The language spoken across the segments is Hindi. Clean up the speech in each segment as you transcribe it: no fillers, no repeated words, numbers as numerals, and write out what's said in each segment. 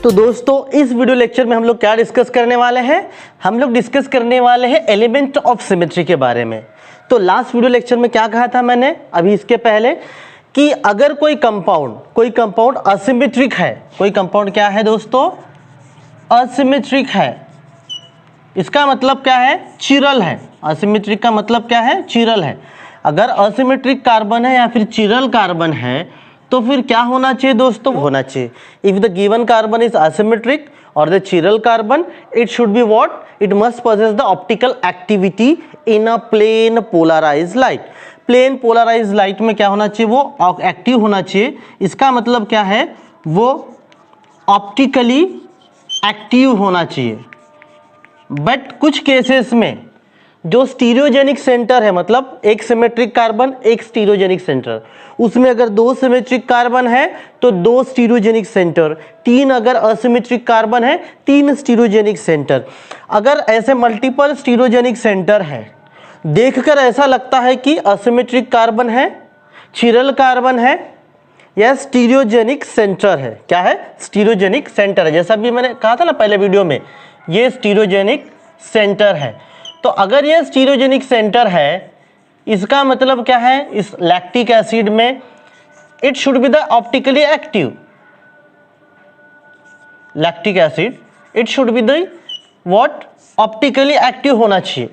तो दोस्तों इस वीडियो लेक्चर में हम लोग क्या डिस्कस करने वाले हैं, हम लोग डिस्कस करने वाले हैं एलिमेंट ऑफ सिमेट्री के बारे में। तो लास्ट वीडियो लेक्चर में क्या कहा था मैंने अभी इसके पहले कि अगर कोई कंपाउंड असिमेट्रिक है, कोई कंपाउंड क्या है दोस्तों, असिमेट्रिक है, इसका मतलब क्या है, चिरल है। असिमेट्रिक का मतलब क्या है, चिरल है। अगर असिमेट्रिक कार्बन है या फिर चिरल कार्बन है तो फिर क्या होना चाहिए दोस्तों, होना चाहिए if the given carbon is asymmetric और the chiral carbon, it should be what, it must possess the optical activity in a plane polarised light. Plane polarised light में क्या होना चाहिए, वो एक्टिव होना चाहिए। इसका मतलब क्या है, वो ऑप्टिकली एक्टिव होना चाहिए। बट कुछ केसेस में जो स्टीरियोजेनिक सेंटर है, मतलब एक सिमेट्रिक कार्बन एक स्टीरियोजेनिक सेंटर, उसमें अगर दो सिमेट्रिक कार्बन है तो दो स्टीरियोजेनिक सेंटर, तीन अगर असिमेट्रिक कार्बन है तीन स्टीरियोजेनिक सेंटर। अगर ऐसे मल्टीपल स्टीरियोजेनिक सेंटर है, देखकर ऐसा लगता है कि असिमेट्रिक कार्बन है, चिरल कार्बन है या स्टीरियोजेनिक सेंटर है। क्या है, स्टीरियोजेनिक सेंटर है। जैसा भी मैंने कहा था ना पहले वीडियो में, ये स्टीरियोजेनिक सेंटर है। तो अगर ये स्टीरियोजेनिक सेंटर है, इसका मतलब क्या है, इस लैक्टिक एसिड में it should be the optically active. Lactic acid it should be the what, optically active होना चाहिए।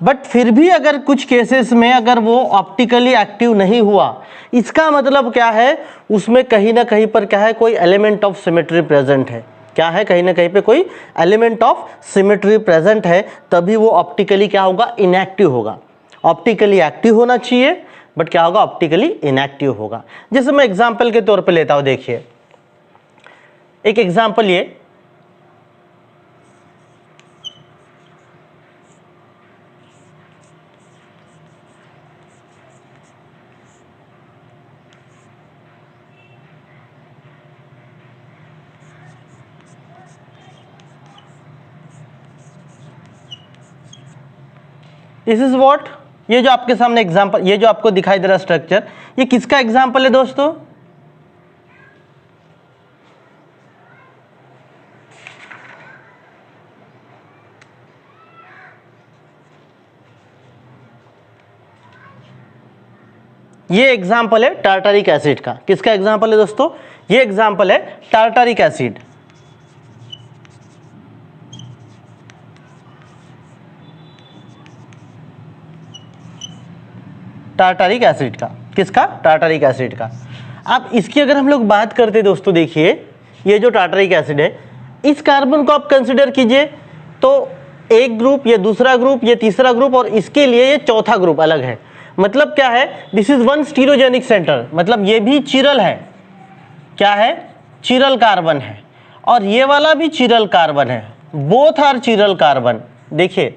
बट फिर भी अगर कुछ केसेस में अगर वो ऑप्टिकली एक्टिव नहीं हुआ, इसका मतलब क्या है, उसमें कहीं ना कहीं पर क्या है, कोई एलिमेंट ऑफ सिमेट्री प्रेजेंट है। क्या है, कहीं ना कहीं पे कोई एलिमेंट ऑफ सिमेट्री प्रेजेंट है, तभी वो ऑप्टिकली क्या होगा, इनएक्टिव होगा। ऑप्टिकली एक्टिव होना चाहिए बट क्या होगा, ऑप्टिकली इनएक्टिव होगा। जैसे मैं एग्जांपल के तौर पे लेता हूं, देखिए एक एग्जांपल, दिस इज व्हाट, ये जो आपके सामने एग्जांपल, ये जो आपको दिखाई दे रहा स्ट्रक्चर, ये किसका एग्जांपल है दोस्तों, ये एग्जांपल है टार्टारिक एसिड का। किसका एग्जांपल है दोस्तों, ये एग्जांपल है टार्टारिक एसिड। टार्टारिक एसिड का, किसका, टार्टारिक एसिड का। अब इसकी अगर हम लोग बात करते हैं दोस्तों, देखिए ये जो टार्टारिक एसिड है, इस कार्बन को आप कंसिडर कीजिए तो एक ग्रुप, ये दूसरा ग्रुप, ये तीसरा ग्रुप और इसके लिए ये चौथा ग्रुप अलग है। मतलब क्या है, this is one stereogenic centre, मतलब ये भी चिरल है। क्या है, चिरल कार्बन है और ये वाला भी चिरल कार्बन है। Both are chiral carbon. देखिए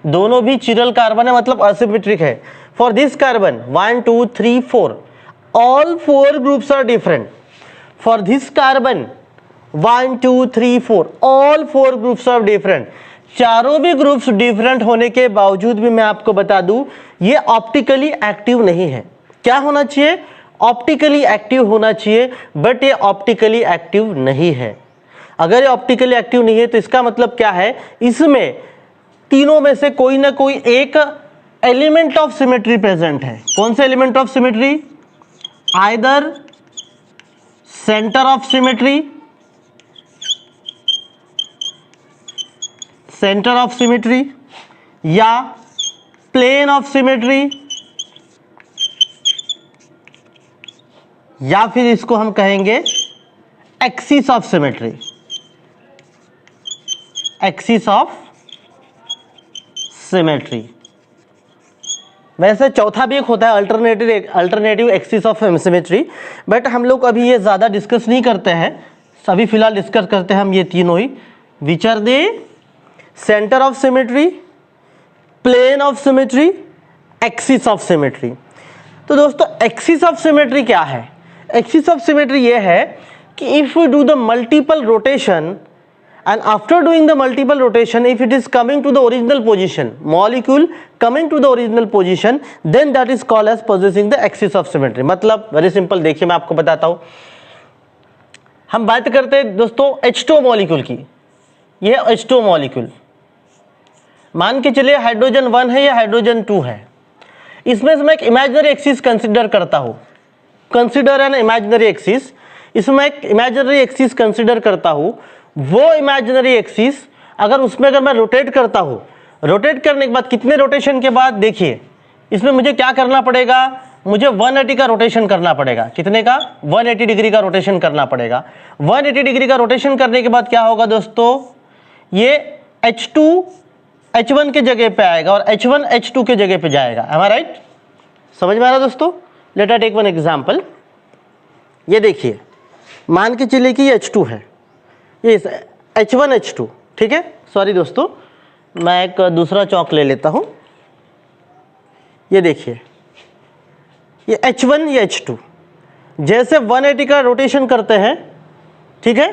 दोनों भी चिरल कार्बन है, मतलब असिमेट्रिक है। For this carbon 1 2 3 4 all four groups are different. For this carbon 1 2 3 4 all four groups are different. चारों भी ग्रुप्स डिफरेंट होने के बावजूद भी मैं आपको बता दूं, ये ऑप्टिकली एक्टिव नहीं है। क्या होना चाहिए, ऑप्टिकली एक्टिव होना चाहिए, बट ये ऑप्टिकली एक्टिव नहीं है। अगर ये ऑप्टिकली एक्टिव नहीं है तो इसका मतलब क्या है, इसमें तीनों में से कोई ना कोई एक एलिमेंट ऑफ सिमेट्री प्रेजेंट है। कौन सा element of symmetry, either centre of symmetry, centre of symmetry या प्लेन ऑफ सिमेट्री, या फिर इसको हम कहेंगे axis of symmetry. Axis of symmetry. वैसे चौथा भी एक होता है alternative axis of symmetry, but हम लोग अभी ये ज़्यादा डिस्कस नहीं करते हैं। अभी फिलहाल डिस्कस करते हैं हम ये तीनों ही, which are they, centre of symmetry, plane of symmetry, axis of symmetry. तो दोस्तों एक्सिस ऑफ सिमेट्री क्या है, एक्सिस ऑफ सिमेट्री ये है कि if we do the multiple rotation and after doing the multiple rotation, if it is coming to the original position, molecule coming to the original position, then that is called as possessing the axis of symmetry. मतलब very simple, देखिए मैं आपको बताता हूँ, हम बात करते हैं दोस्तों H2O मॉलिक्यूल की। यह H2O मॉलिक्यूल, मान के चलिए हाइड्रोजन 1 है या हाइड्रोजन 2 है। इसमें से मैं एक इमेजिनरी एक्सिस कंसिडर करता हूँ, कंसिडर एन इमेजिनरी एक्सिस। इसमें एक इमेजिनरी एक्सिस कंसिडर करता हूँ। वो इमेजिनरी एक्सिस अगर उसमें अगर मैं रोटेट करता हूँ, रोटेट करने के बाद कितने रोटेशन के बाद देखिए इसमें मुझे क्या करना पड़ेगा, मुझे 180 का रोटेशन करना पड़ेगा। कितने का? 180 डिग्री का रोटेशन करना पड़ेगा। 180 डिग्री का रोटेशन करने के बाद क्या होगा दोस्तों, ये H2 H1 के जगह पे आएगा और H1 H2 के जगह पे जाएगा। Am I right? समझ में आ रहा दोस्तों? Let us take one example. ये देखिए, मान के चलिए कि ये H2 है, ये H1 H2, ठीक है। सॉरी दोस्तों, मैं एक दूसरा चौक ले लेता हूं। ये देखिए, ये H1 ये H2, जैसे 180 का रोटेशन करते हैं, ठीक है,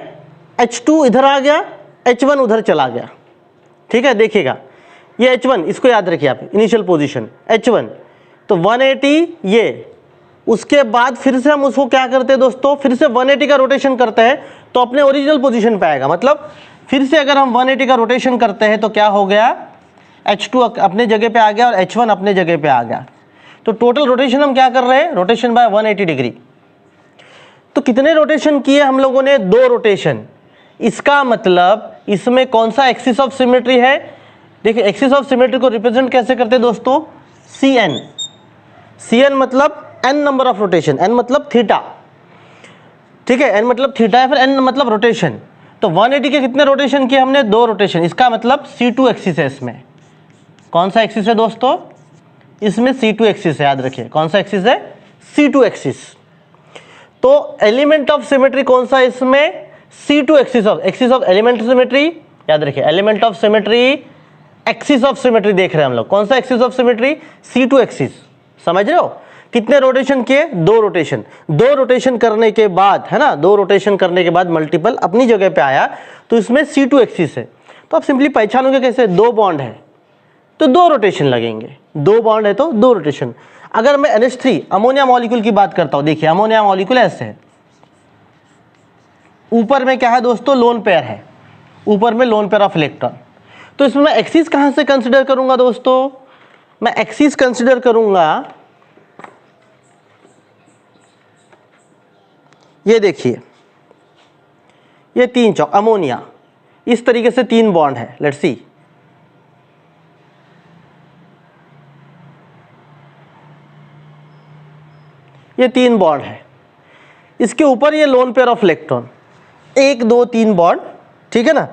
H2 इधर आ गया, H1 उधर चला गया, ठीक है। देखिएगा ये H1, इसको याद रखिए आप, इनिशियल पोजीशन H1, तो 180 ये, उसके बाद फिर से हम उसको क्या करते हैं दोस्तों, फिर से 180 का रोटेशन करते हैं तो अपने ओरिजिनल पोजीशन पे आएगा। मतलब फिर से अगर हम 180 का रोटेशन करते हैं तो क्या हो गया, H2 अपने जगह पे आ गया और H1 अपने जगह पे आ गया। तो टोटल रोटेशन हम क्या कर रहे हैं, रोटेशन बाय 180 डिग्री। तो कितने रोटेशन किए हम लोगों ने? 2 रोटेशन। इसका मतलब इसमें कौन सा एक्सिस ऑफ सिमेट्री है? देखिए, एक्सिस ऑफ सिमेट्री को रिप्रेजेंट कैसे करते हैं दोस्तों, Cn। Cn मतलब n number of rotation, n मतलब थीटा, ठीक है, n मतलब थीटा है, फिर n मतलब रोटेशन। तो 180 के कितने रोटेशन किए हमने? 2 रोटेशन। इसका मतलब C2 एक्सिस है। इसमें कौन सा एक्सिस है दोस्तों? इसमें C2 एक्सिस है, याद रखिए। कौन सा एक्सिस है? C2 axis. तो एलिमेंट ऑफ सिमेट्री कौन सा है इसमें? C2 axis of element of symmetry, याद रखिए। Element of symmetry, axis of symmetry देख रहे हैं हम लोग। कौन सा axis of symmetry? C2 axis. समझ रहे हो? कितने रोटेशन किए? 2 रोटेशन। 2 रोटेशन करने के बाद, है ना, 2 रोटेशन करने के बाद मल्टीपल अपनी जगह पे आया, तो इसमें C2 एक्सिस है। तो आप सिंपली पहचानोगे कैसे? 2 बॉन्ड है तो 2 रोटेशन लगेंगे, 2 बॉन्ड है तो 2 रोटेशन। अगर मैं NH3 अमोनिया मॉलिक्यूल की बात करता हूं, देखिए अमोनिया मॉलिक्यूल ऐसे है, ऊपर में क्या है दोस्तों, लोन पेयर है, ऊपर में लोन पेयर ऑफ इलेक्ट्रॉन। तो इसमें मैं एक्सिस कहां से कंसीडर करूंगा दोस्तों? मैं एक्सिस कंसीडर करूंगा, ये देखिए, ये 3 चौक अमोनिया, इस तरीके से 3 बॉन्ड है। लेट्स सी, ये 3 बॉन्ड है, इसके ऊपर ये lone pair of electron, 1 2 3 bond, ठीक है ना,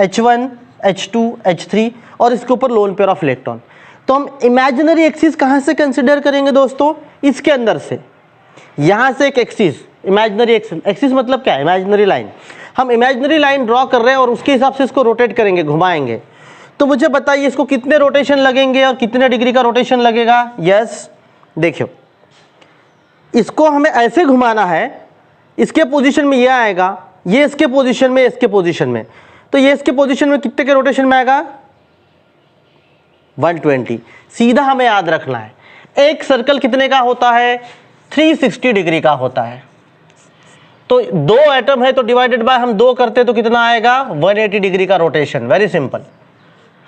H1 H2 H3, और इसके ऊपर लोन पेयर ऑफ इलेक्ट्रॉन। तो हम इमेजिनरी एक्सिस कहां से कंसीडर करेंगे दोस्तों? इसके अंदर से, यहां से एक एक्सिस, इमेजिनरी एक्सिस मतलब क्या है? Imaginary line. हम इमेजिनरी लाइन ड्रॉ कर रहे हैं और उसके हिसाब से इसको रोटेट करेंगे, घुमाएंगे। तो मुझे बताइए इसको कितने रोटेशन लगेंगे और कितने डिग्री का रोटेशन लगेगा? यस, देखियो, इसको हमें ऐसे घुमाना है, इसके पोजीशन में ये आएगा, ये इसके पोजीशन में, इसके पोजीशन में, तो ये इसके पोजीशन में कितने के रोटेशन में आएगा? 120। सीधा हमें याद रखना है, एक सर्कल कितने का होता है? 360 डिग्री का होता है। तो 2 एटम है तो डिवाइडेड बाय हम 2 करते तो कितना आएगा? 180 डिग्री का रोटेशन। Very simple.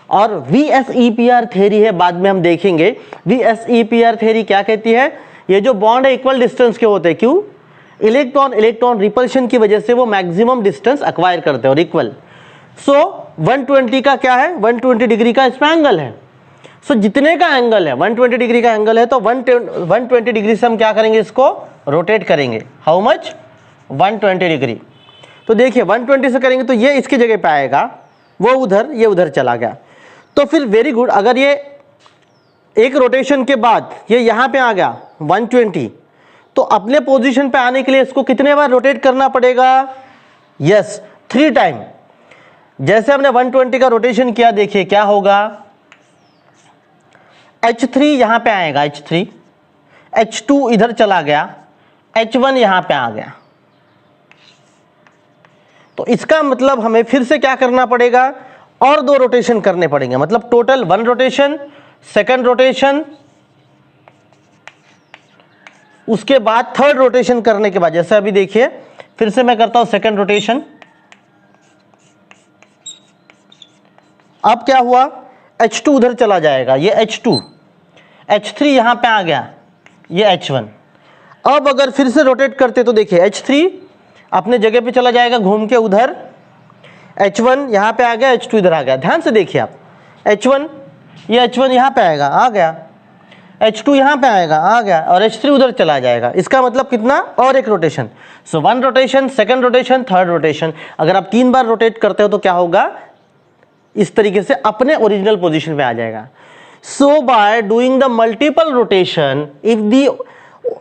और VSEPR थ्योरी है, बाद में हम देखेंगे। VSEPR थ्योरी क्या कहती है? ये जो बॉन्ड है इक्वल डिस्टेंस के होते हैं। क्यों? इलेक्ट्रॉन इलेक्ट्रॉन रिपल्शन की वजह से वो मैक्सिमम डिस्टेंस एक्वायर करते हैं और इक्वल। सो 120 का क्या है? 120 डिग्री का इसमें एंगल है। सो जितने का एंगल है 120 डिग्री का एंगल है, तो 120 डिग्री से हम क्या करेंगे? इसको रोटेट करेंगे। How much? 120 डिग्री। तो देखिए 120 से करेंगे तो ये इसकी जगह पे आएगा, वो उधर, ये उधर चला गया। तो फिर वेरी गुड, अगर ये एक रोटेशन के बाद ये यहाँ पे आ गया 120, तो अपने पोजीशन पे आने के लिए इसको कितने बार रोटेट करना पड़ेगा? Yes, 3 time. जैसे हमने 120 का रोटेशन किया, देखिए क्या होगा? H3 यहां पे आएगा, H3, H2 इधर चला गया, H1 यहां पे आ गया। तो इसका मतलब हमें फिर से क्या करना पड़ेगा? और 2 रोटेशन करने पड़ेंगे। मतलब टोटल 1 रोटेशन, सेकंड रोटेशन, उसके बाद थर्ड रोटेशन करने के बाद, जैसे अभी देखिए फिर से मैं करता हूं सेकंड रोटेशन। अब क्या हुआ, H2 उधर चला जाएगा, ये H2, H3 यहां पे आ गया, ये H1। अब अगर फिर से रोटेट करते तो देखिए H3 अपने जगह पे चला जाएगा घूम के उधर, H1 यहां पे आ गया, H2 इधर आ गया। ध्यान से देखिए आप, H1 ये H1 यहां पे आएगा, आ गया, H2 यहां पे आएगा, आ गया, और H3 उधर चला जाएगा। इसका मतलब कितना, और एक रोटेशन। सो 1 rotation, second rotation, third rotation. अगर आप 3 बार रोटेट करते हो तो क्या होगा, इस तरीके से अपने ओरिजिनल पोजीशन पे आ जाएगा। So by doing the multiple rotation, if the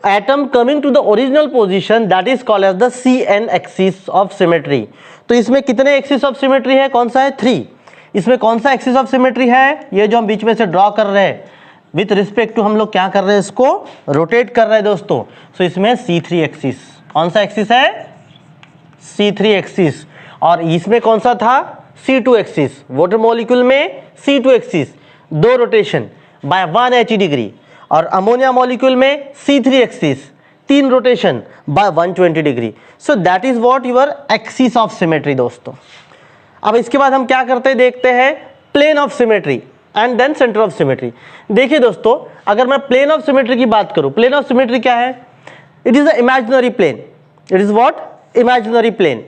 atom coming to the original position, that is called as the CN axis of symmetry. तो इसमें कितने एक्सिस ऑफ सिमेट्री है, कौन सा है, 3। इसमें कौन सा एक्सिस ऑफ सिमेट्री है, ये जो हम बीच में से ड्रॉ कर रहे हैं, विथ रिस्पेक्ट टू हम लोग क्या कर रहे हैं, इसको रोटेट कर रहे हैं दोस्तों। सो इसमें C3 एक्सिस, कौन सा एक्सिस है, C3 एक्सिस। और इसमें कौन सा था, C2 एक्सिस। वाटर मॉलिक्यूल में C2 axis, 2 rotation by 180 degree, और अमोनिया मॉलिक्यूल में C3 axis, 3 rotation by 120 degree. So that is what your axis of symmetry दोस्तों। अब इसके बाद हम क्या करते हैं, देखते हैं plane of symmetry and then centre of symmetry. देखिए दोस्तों, अगर मैं प्लेन ऑफ सिमेट्री की बात करूं, प्लेन ऑफ सिमेट्री क्या है, it is a imaginary plane. It is what, imaginary plane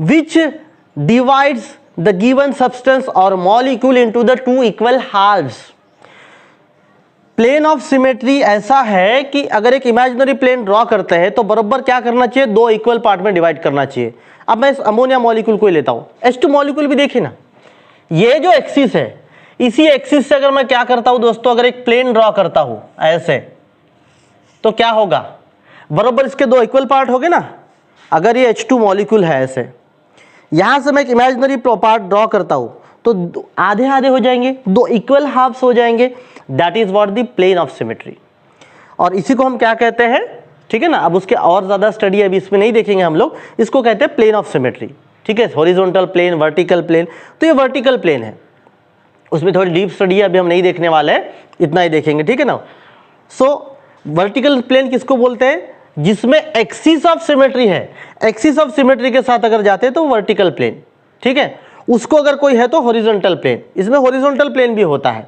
which divides the given substance or molecule into the 2 equal halves। Plane of symmetry ऐसा है कि अगर एक इमेजिनरी प्लेन ड्रॉ करते हैं तो बराबर क्या करना चाहिए, 2 इक्वल पार्ट में डिवाइड करना चाहिए। अब मैं इस अमोनिया मॉलिक्यूल को ही लेता हूं, H2 मॉलिक्यूल भी देखिए ना, ये जो एक्सिस है, इसी एक्सिस से अगर मैं क्या करता हूं दोस्तों, अगर एक प्लेन ड्रॉ करता हूं ऐसे, तो क्या होगा, बराबर इसके 2 इक्वल पार्ट हो गए ना। अगर ये H2 मॉलिक्यूल है ऐसे, यहां से मैं एक इमेजिनरी पार्ट ड्रॉ करता हूं तो आधे आधे हो जाएंगे, 2 इक्वल हाफ्स हो जाएंगे। That is what the plane of symmetry. और इसी को हम क्या कहते हैं, ठीक है ना। अब उसके और ज्यादा स्टडी अभी इसमें नहीं देखेंगे हम लोग, इसको कहते हैं प्लेन ऑफ सिमेट्री, ठीक है। हॉरिजॉन्टल प्लेन, वर्टिकल प्लेन, तो ये वर्टिकल प्लेन है, उसमें थोड़ी डीप स्टडी अभी हम नहीं देखने वाले हैं, इतना ही देखेंगे, ठीक है ना। सो वर्टिकल प्लेन किसको बोलते हैं, जिसमें एक्सिस ऑफ सिमेट्री है। एक्सिस ऑफ सिमेट्री के साथ अगर जाते हैं तो वर्टिकल प्लेन, ठीक है। उसको अगर कोई है तो हॉरिजॉन्टल प्लेन। इसमें हॉरिजॉन्टल प्लेन भी होता है,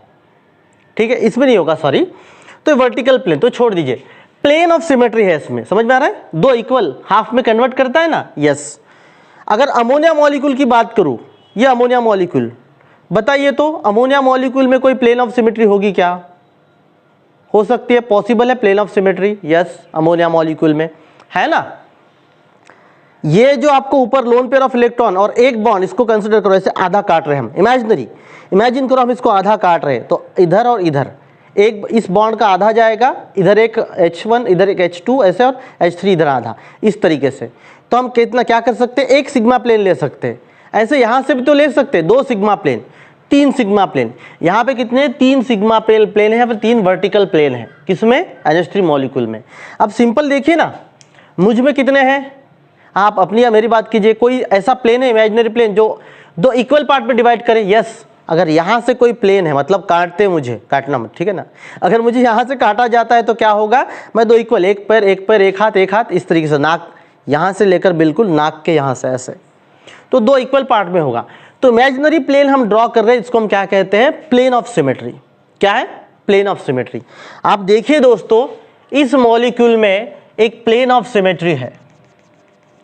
ठीक है, इसमें नहीं होगा, सॉरी। तो वर्टिकल प्लेन तो छोड़ दीजिए, प्लेन ऑफ सिमेट्री है, इसमें समझ में आ रहा है, 2 इक्वल हाफ में कन्वर्ट करता है ना, यस। अगर अमोनिया मॉलिक्यूल की बात करूं, ये अमोनिया मॉलिक्यूल, बताइए तो अमोनिया मॉलिक्यूल में कोई प्लेन ऑफ सिमेट्री होगी क्या, हो सकती है, पॉसिबल है plane of symmetry, yes, ammonia molecule में है ना। ये जो आपको ऊपर लोन पेयर ऑफ इलेक्ट्रॉन और एक बॉन्ड, इसको कंसीडर करो, ऐसे आधा काट रहे हैं हम, इमेजिनरी, इमेजिन करो हम इसको आधा काट रहे हैं, तो इधर और इधर एक, इस बॉन्ड का आधा जाएगा, इधर एक H1, इधर एक H2 ऐसे, और H3 इधर आधा, इस तरीके से। तो हम कितना क्या कर सकते हैं, एक सिग्मा प्लेन ले सकते हैं, ऐसे यहां से भी तो ले सकते हैं, 2 सिग्मा प्लेन, 3 सिग्मा प्लेन। यहाँ पे कितने, 3 सिग्मा प्लेन है, यहाँ पे 3 वर्टिकल प्लेन है, किसमें, NH3 मॉलिक्यूल में। अब सिंपल देखिए ना, मुझ में कितने हैं, आप अपनी या मेरी बात कीजिए, कोई ऐसा प्लेन है इमेजिनरी प्लेन जो 2 इक्वल पार्ट में डिवाइड करे, यस। अगर यहाँ से कोई प्लेन है, मतलब काटते मुझे, काटना मत, ठीक है ना, अगर मुझे यहाँ से काटा जाता है तो क्या होगा, मैं 2 इक्वल, एक पैर एक पैर, एक हाथ, इस तरीके से, नाक यहाँ से लेकर बिल्कुल नाक के यहाँ से ऐसे, तो 2 इक्वल पार्ट में होगा। तो इमेजिनरी प्लेन हम ड्रॉ कर रहे हैं, इसको हम क्या कहते हैं, प्लेन ऑफ सिमेट्री। क्या है, प्लेन ऑफ सिमेट्री। आप देखिए दोस्तों, इस मॉलिक्यूल में एक प्लेन ऑफ सिमेट्री है,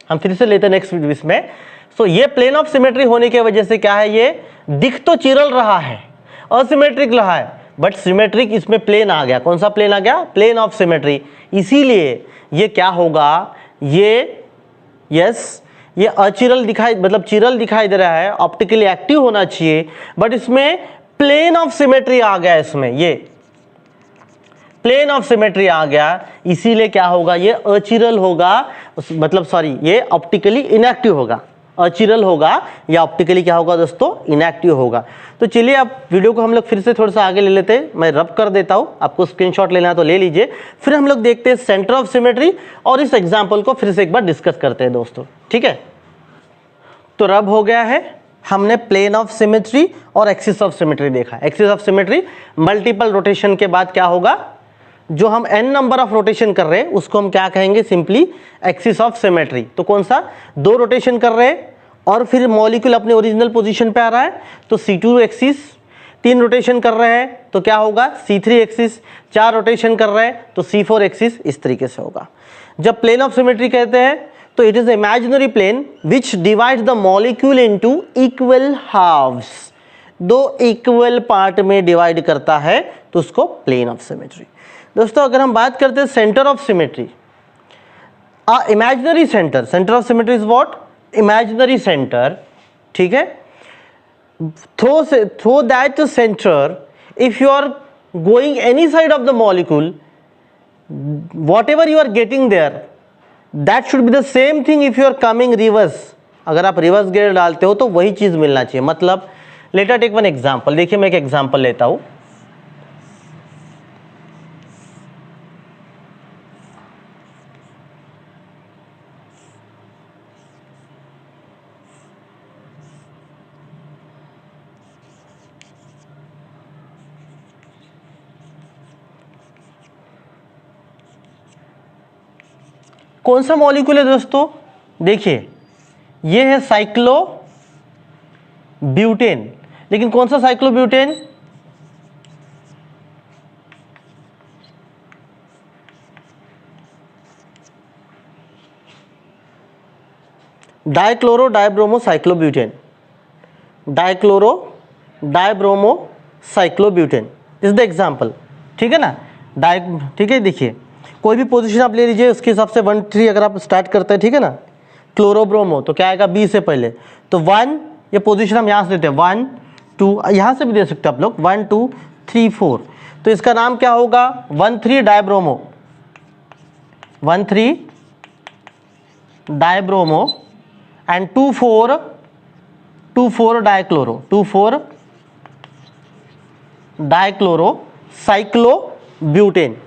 हम फिर से लेते हैं नेक्स्ट इसमें। सो ये प्लेन ऑफ सिमेट्री होने की वजह से क्या है, ये दिख तो चिरल रहा है, असिमेट्रिक रहा है, बट सिमेट्रिक इसमें प्लेन आ गया। कौन सा प्लेन आ गया, प्लेन ऑफ सिमेट्री। इसीलिए ये क्या होगा, ये यस, ये अचिरल दिखाई, मतलब चिरल दिखाई दे रहा है, ऑप्टिकली एक्टिव होना चाहिए, बट इसमें प्लेन ऑफ सिमेट्री आ गया, इसमें ये प्लेन ऑफ सिमेट्री आ गया, इसीलिए क्या होगा, ये अचिरल होगा, मतलब सॉरी, ये ऑप्टिकली इनएक्टिव होगा। अचिरल होगा या ऑप्टिकली क्या होगा दोस्तों, इनएक्टिव होगा। तो चलिए अब वीडियो को हम लोग फिर से थोड़ा सा आगे ले लेते हैं, मैं रब कर देता हूं, आपको स्क्रीनशॉट लेना है तो ले लीजिए। फिर हम लोग देखते हैं सेंटर ऑफ सिमेट्री, और इस एग्जाम्पल को फिर से एक बार डिस्कस करते हैं दोस्तों, ठीक है। तो रब हो गया है, हमने प्लेन ऑफ सिमेट्री और एक्सिस ऑफ सिमेट्री देखा। Axis of symmetry, multiple rotation के बाद क्या होगा, जो हम n नंबर ऑफ रोटेशन कर रहे हैं उसको हम क्या कहेंगे, सिंपली एक्सिस ऑफ सिमेट्री। तो कौन सा, 2 रोटेशन कर रहे हैं और फिर मॉलिक्यूल अपने ओरिजिनल पोजीशन पे आ रहा है तो C2 एक्सिस, 3 रोटेशन कर रहे हैं तो क्या होगा C3 एक्सिस, 4 रोटेशन कर रहे हैं तो C4 एक्सिस, इस तरीके से होगा। जब प्लेन ऑफ सिमेट्री कहते हैं तो it is imaginary plane which divides the molecule into equal halves, 2 equal part में डिवाइड करता है तो उसको प्लेन ऑफ सिमेट्री। दोस्तों अगर हम बात करते हैं centre of symmetry, imaginary centre, centre of symmetry is what, imaginary centre, ठीक है। Through that centre if you are going any side of the molecule, whatever you are getting there that should be the same thing if you are coming reverse। अगर आप रिवर्स गियर डालते हो तो वही चीज मिलना चाहिए। मतलब let us take one example, देखिए मैं एक एग्जांपल लेता हूं। कौन सा मॉलिक्यूल है दोस्तों, देखिए ये है साइक्लो ब्यूटेन, लेकिन कौन सा cyclo butane, dichloro dibromo cyclobutane, dichloro dibromo cyclobutane is the example, ठीक है ना। ठीक है, देखिए कोई भी पोजीशन आप ले लीजिए उसके हिसाब से 1 3 अगर आप स्टार्ट करते हैं, ठीक है ना। क्लोरोब्रोमो तो क्या आएगा बी से पहले, तो 1 ये पोजीशन हम यहाँ से देते हैं 1 2, यहाँ से भी दे सकते हैं आप लोग 1 2 3 4, तो इसका नाम क्या होगा 1 3 dibromo, 1 3 dibromo and 2 4 dichloro, 2 4 dichloro cyclobutane,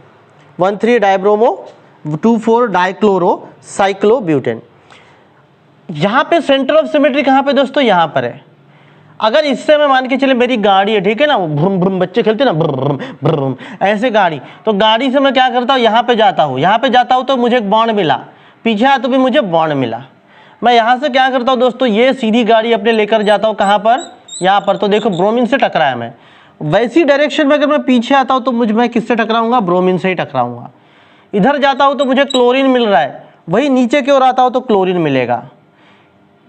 1 3 dibromo 2 4 dichloro cyclobutane. यहां पे सेंटर ऑफ सिमेट्री कहां पे दोस्तों, यहां पर है। अगर इससे मैं मान के चले मेरी गाड़ी है, ठीक है ना, वो भ्रुम भ्रुम बच्चे खेलते हैं ना भ्रुम भ्रुम ऐसे गाड़ी, तो गाड़ी से मैं क्या करता हूं, यहां पे जाता हूं तो मुझे एक बॉन्ड मिला, पीछे आता तो भी मुझे बॉन्ड मिला। मैं यहां से क्या करता हूं दोस्तों, ये सीधी गाड़ी अपने लेकर जाता हूं कहां पर, यहां पर, तो देखो ब्रोमीन से टकराया मैं। वैसी डायरेक्शन में अगर मैं पीछे आता हूं तो मैं किससे टकराऊंगा, ब्रोमीन से ही टकराऊंगा। इधर जाता हूं तो मुझे क्लोरीन मिल रहा है, वही नीचे की ओर आता हूं तो क्लोरीन मिलेगा।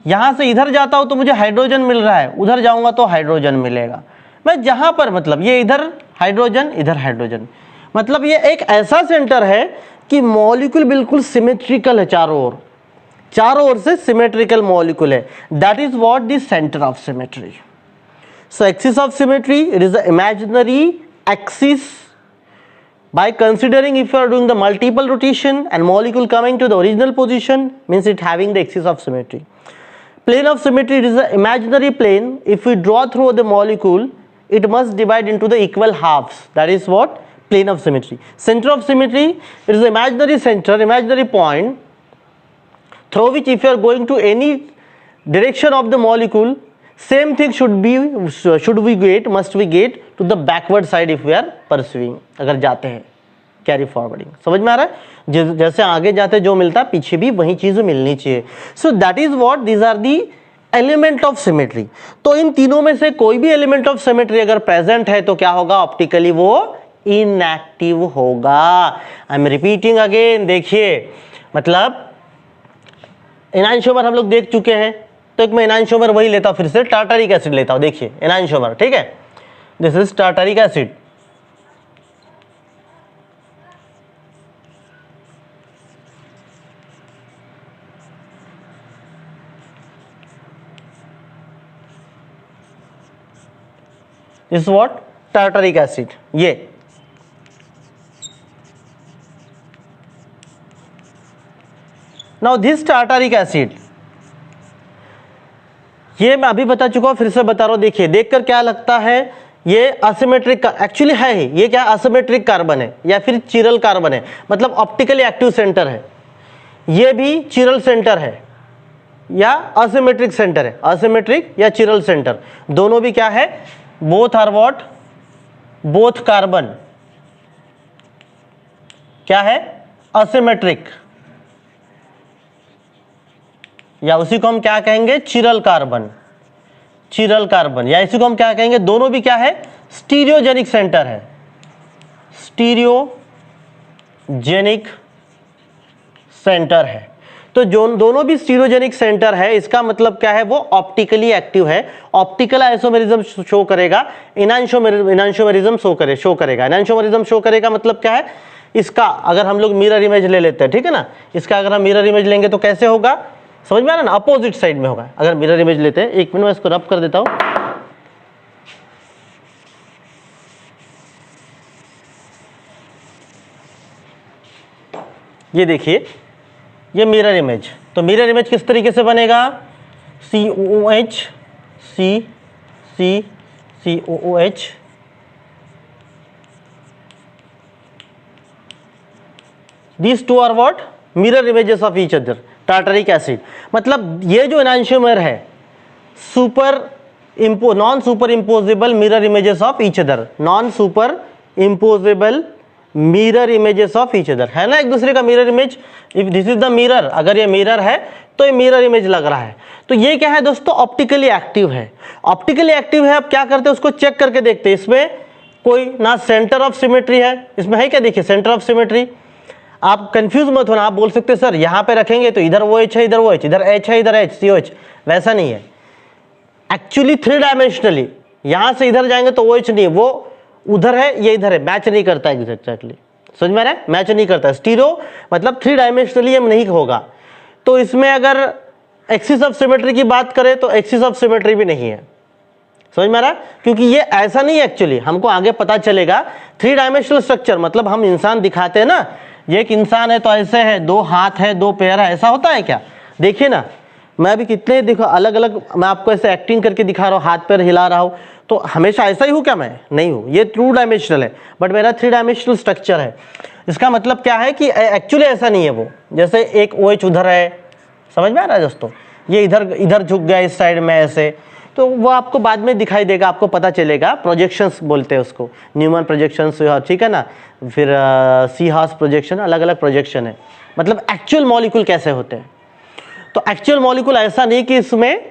यहां से इधर जाता हूं तो मुझे हाइड्रोजन मिल रहा है, उधर जाऊंगा तो हाइड्रोजन मिलेगा। मैं जहां पर, मतलब ये इधर हाइड्रोजन इधर हाइड्रोजन, मतलब ये एक ऐसा सेंटर है कि मॉलिक्यूल बिल्कुल सिमेट्रिकल है, चारों ओर से सिमेट्रिकल मॉलिक्यूल है। That is what the centre of symmetry. So axis of symmetry, it is the imaginary axis. By considering if you are doing the multiple rotation and molecule coming to the original position, means it having the axis of symmetry. Plane of symmetry, it is the imaginary plane. If we draw through the molecule, it must divide into the equal halves. That is what plane of symmetry. Center of symmetry, it is the imaginary center, imaginary point through which if you are going to any direction of the molecule, same thing must we get to the backward side if we are pursuing, अगर जाते हैं कैरी फॉरवर्डिंग। समझ में आ रहा है, जैसे आगे जाते जो मिलता है पीछे भी वही चीज मिलनी चाहिए। So that is what, these are the element of symmetry. तो इन तीनों में से कोई भी एलिमेंट ऑफ सिमेट्री अगर प्रेजेंट है तो क्या होगा, ऑप्टिकली वो इनएक्टिव होगा। आई एम रिपीटिंग अगेन, देखिए मतलब एनाइंशोमर हम लोग देख चुके हैं, तो एक मैं एनाइंशोमर वही लेता हूं, फिर से टार्टरिक एसिड लेता हूं। देखिए एनाइंशोमर, ठीक है, this is tartaric acid. This is what, tartaric acid. ये नाउ दिस टार्टरिक एसिड, ये मैं अभी बता चुका हूं, फिर से बता रहा हूं। देखिए देखकर क्या लगता है, ये असिमेट्रिक, एक्चुअली है ही, ये क्या असिमेट्रिक कार्बन है या फिर चिरल कार्बन है, मतलब ऑप्टिकली एक्टिव सेंटर है। ये भी चिरल सेंटर है या असिमेट्रिक सेंटर है, असिमेट्रिक या चिरल सेंटर, दोनों भी क्या है, both are what, both carbon, क्या है, असिमेट्रिक, या उसी को हम क्या कहेंगे, चिरल कार्बन, चिरल कार्बन, या इसी को हम क्या कहेंगे, दोनों भी क्या है, स्टीरियोजेनिक सेंटर है, स्टीरियोजेनिक सेंटर है। तो जो दोनों भी स्टीरियोजेनिक सेंटर है, इसका मतलब क्या है, वो ऑप्टिकली एक्टिव है, ऑप्टिकल आइसोमेरिज्म शो करेगा, इनांशोमेरिज्म शो करेगा। इनांशोमेरिज्म शो करेगा मतलब क्या है, इसका अगर हम लोग मिरर इमेज ले लेते हैं, ठीक है ना, इसका अगर हम मिरर इमेज लेंगे तो कैसे होगा, समझ में आ रहा ना, अपोजिट साइड में होगा। अगर मिरर इमेज लेते हैं, एक मिनट में इसको रब कर देता हूं, ये देखिए, ये मिरर इमेज। तो मिरर इमेज किस तरीके से बनेगा, COOH, COOH, these two are what, mirror images of each other, tartaric acid. मतलब ये जो एनांशियोमर है, non super imposable mirror images of each other, non super imposable mirror images of each other, है ना, एक दूसरे का mirror image. If this is the mirror, अगर ये मिरर है तो ये मिरर इमेज लग रहा है। तो ये क्या है दोस्तों, ऑप्टिकली एक्टिव है। ऑप्टिकली एक्टिव है, अब क्या करते हैं, उसको चेक करके देखते हैं, इसमें कोई ना सेंटर ऑफ सिमेट्री है, इसमें है क्या, देखिए सेंटर ऑफ सिमेट्री। आप कंफ्यूज मत होना, आप बोल सकते हैं सर यहाँ पे रखेंगे तो इधर वो H है, इधर वो H, इधर H है, इधर H, COH, वैसा नहीं है। एक्चुअली 3 डायमेंशनली, यहां से इधर जाएंगे तो OH नहीं, वो उधर है, ये इधर है, मैच नहीं करता है एग्जैक्टली, समझ में आ रहा है, मैच नहीं करता है। स्टीरियो मतलब 3 डायमेंशनली ये नहीं होगा। तो इसमें अगर एक्सिस ऑफ सिमेट्री की बात करें तो एक्सिस ऑफ सिमेट्री भी नहीं है, समझ में आ रहा है, क्योंकि ये ऐसा नहीं है। एक्चुअली हमको आगे पता चलेगा 3 डायमेंशनल स्ट्रक्चर, मतलब हम इंसान दिखाते हैं ना, ये एक इंसान है तो ऐसे है, 2 हाथ है, 2 पैर है, ऐसा होता है क्या, देखिए ना, मैं अभी कितने देखो अलग अलग, मैं आपको ऐसे एक्टिंग करके दिखा रहा हूँ, हाथ पैर हिला रहा हूँ, तो हमेशा ऐसा ही हूँ क्या, मैं नहीं हूँ, ये 2 डायमेंशनल है, बट मेरा 3 डायमेंशनल स्ट्रक्चर है। इसका मतलब क्या है कि एक्चुअली ऐसा नहीं है वो, जैसे एक OH उधर है, समझ में आ रहा है दोस्तों, ये इधर झुक गया इस साइड में ऐसे, तो वो आपको बाद में दिखाई देगा, आपको पता चलेगा। प्रोजेक्शंस बोलते हैं उसको, न्यूमन प्रोजेक्शंस, ठीक है ना, फिर सीहास प्रोजेक्शन, अलग अलग प्रोजेक्शन है, मतलब एक्चुअल मॉलिक्यूल कैसे होते हैं। तो एक्चुअल मॉलिक्यूल ऐसा नहीं कि इसमें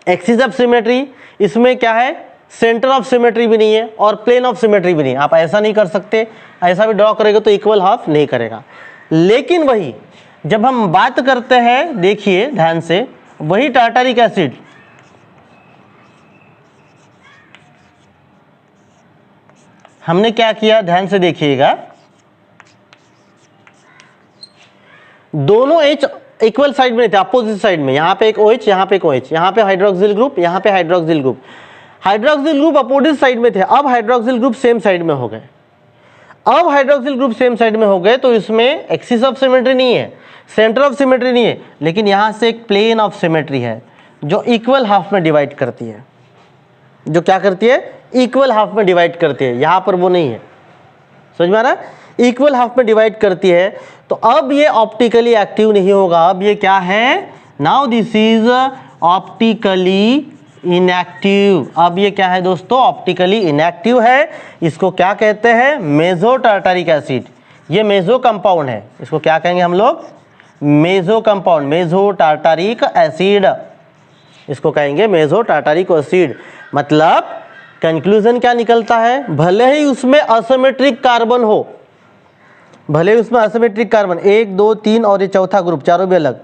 एक्सिस ऑफ सिमेट्री, इसमें क्या है, सेंटर ऑफ सिमेट्री भी नहीं है और प्लेन ऑफ सिमेट्री भी नहीं है, आप ऐसा नहीं कर सकते। ऐसा भी ड्रॉ करेगा तो इक्वल हाफ नहीं करेगा। लेकिन वही जब हम बात करते हैं, देखिए ध्यान से, वही टार्टरिक एसिड, हमने क्या किया, ध्यान से देखिएगा, दोनों H इक्वल साइड में थे, अपोजिट साइड में, यहाँ पे एक OH, यहाँ पे एक OH, यहाँ पे हाइड्रोक्सिल ग्रुप, यहाँ पे hydroxyl group, hydroxyl group opposite side में थे, अब हाइड्रोक्सिल ग्रुप सेम साइड में हो गए। अब हाइड्रोक्सिल ग्रुप सेम साइड में हो गए तो इसमें एक्सिस ऑफ सिमेट्री नहीं है, सेंटर ऑफ सिमेट्री नहीं है, लेकिन यहाँ से एक प्लेन ऑफ सिमेट्री है जो इक्वल हाफ में डिवाइड करती है, जो क्या करती है, इक्वल हाफ में डिवाइड करती है। यहाँ पर वो नहीं है, समझ में आ रहा है, इक्वल हाफ में डिवाइड करती है। तो अब ये ऑप्टिकली एक्टिव नहीं होगा, अब ये क्या है, now this is optically inactive. अब ये क्या है दोस्तों, ऑप्टिकली इनएक्टिव है। इसको क्या कहते हैं, मेसो टार्टरिक एसिड। ये मेसो कंपाउंड है, इसको क्या कहेंगे हम लोग, meso compound, meso tartaric acid, इसको कहेंगे मेसो टार्टरिक एसिड। मतलब कंक्लूजन क्या निकलता है, भले ही उसमें असिमेट्रिक कार्बन हो, भले ही उसमें असिमेट्रिक कार्बन 1 2 3 और ये चौथा ग्रुप चारों भी अलग,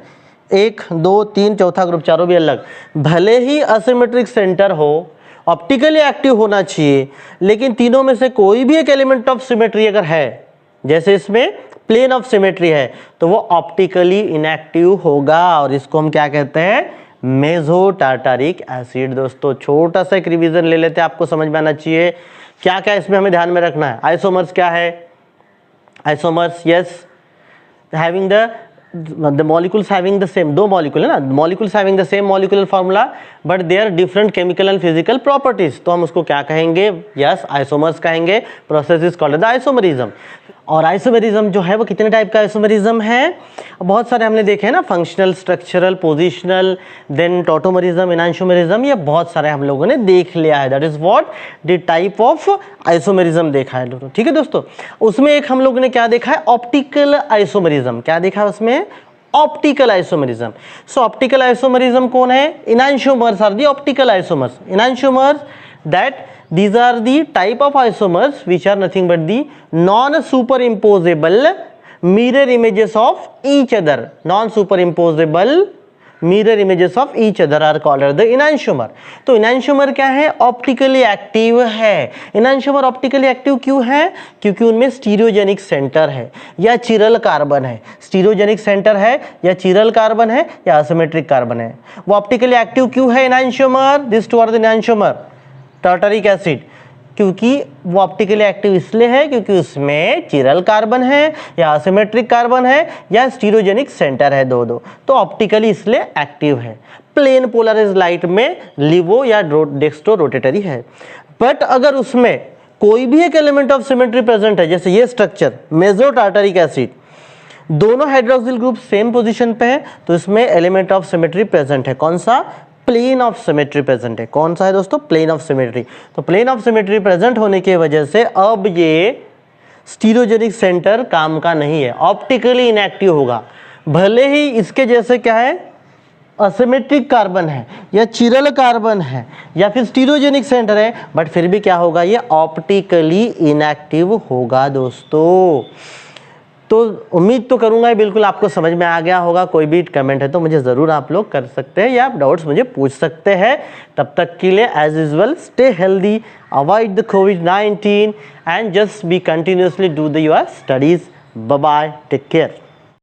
1 2 3 चौथा ग्रुप चारों भी अलग, भले ही असिमेट्रिक सेंटर हो, ऑप्टिकली एक्टिव होना चाहिए, लेकिन तीनों में से कोई भी एक एलिमेंट ऑफ सिमेट्री अगर है, जैसे इसमें प्लेन ऑफ सिमेट्री है, तो वो ऑप्टिकली इनएक्टिव होगा और इसको हम क्या कहते हैं, मेसो टार्टरिक एसिड। दोस्तों छोटा सा एक रिवीजन ले लेते हैं, आपको समझ में आना चाहिए क्या क्या इसमें हमें ध्यान में रखना है। आइसोमर्स क्या है, isomers yes, having the molecules having the same, 2 molecule है ना, molecules having the same molecular formula but their different chemical and physical properties, तो हम उसको क्या कहेंगे, यस आइसोमर्स कहेंगे। Process is called the isomerism. और आइसोमेरिज्म जो है वो कितने टाइप का आइसोमेरिज्म है, बहुत सारे हमने देखे हैं ना, functional, structural, positional, then tautomerism, enantiomerism, ये बहुत सारे हम लोगों ने देख लिया है। That is what the type of isomerism देखा है दोस्तों। ठीक है दोस्तों, उसमें एक हम लोगों ने क्या देखा है, ऑप्टिकल आइसोमेरिज्म। क्या देखा है उसमें, ऑप्टिकल आइसोमेरिज्म। सो ऑप्टिकल आइसोमेरिज्म कौन है, enantiomers are the optical isomers. Enantiomers, that these are the type of isomers which are nothing but the non-superimposable mirror images of each other. Non-superimposable mirror images of each other are called the enantiomer. तो enantiomer क्या है, ऑप्टिकली एक्टिव है। enantiomer ऑप्टिकली एक्टिव क्यों है, क्योंकि उनमें स्टीरियोजेनिक सेंटर है या चिरल कार्बन है। स्टीरियोजेनिक सेंटर है या चिरल कार्बन है या असिमेट्रिक कार्बन है। वो ऑप्टिकली एक्टिव क्यों है enantiomer, this two are the enantiomer, tartaric acid, क्योंकि वो ऑप्टिकली एक्टिव इसलिए है क्योंकि उसमें चिरल कार्बन है या असिमेट्रिक कार्बन है या स्टीरियोजेनिक सेंटर है, दो तो ऑप्टिकली इसलिए एक्टिव है। प्लेन पोलराइज्ड लाइट में लिवो या डेक्स्ट्रो रोटेटरी है। बट अगर उसमें कोई भी एक एलिमेंट ऑफ सिमेट्री प्रेजेंट है, जैसे ये स्ट्रक्चर मेसो टार्टरिक एसिड, दोनों हाइड्रोक्सिल ग्रुप सेम पोजीशन पे है, तो इसमें एलिमेंट ऑफ सिमेट्री प्रेजेंट है। कौन सा, प्लेन ऑफ सिमेट्री प्रेजेंट है। कौन सा है दोस्तों, प्लेन ऑफ सिमेट्री। तो प्लेन ऑफ सिमेट्री प्रेजेंट होने की वजह से अब ये स्टीरियोजेनिक सेंटर काम का नहीं है, ऑप्टिकली इनएक्टिव होगा। भले ही इसके जैसे क्या है, असिमेट्रिक कार्बन है या चिरल कार्बन है या फिर स्टीरियोजेनिक सेंटर है, बट फिर भी क्या होगा, ये ऑप्टिकली इनएक्टिव होगा दोस्तों। तो उम्मीद तो करूंगा बिल्कुल आपको समझ में आ गया होगा। कोई भी कमेंट है तो मुझे ज़रूर आप लोग कर सकते हैं या आप डाउट्स मुझे पूछ सकते हैं। तब तक के लिए as usual stay healthy, avoid the कोविड-19 and just be continuously do the your studies. Bye bye, take care.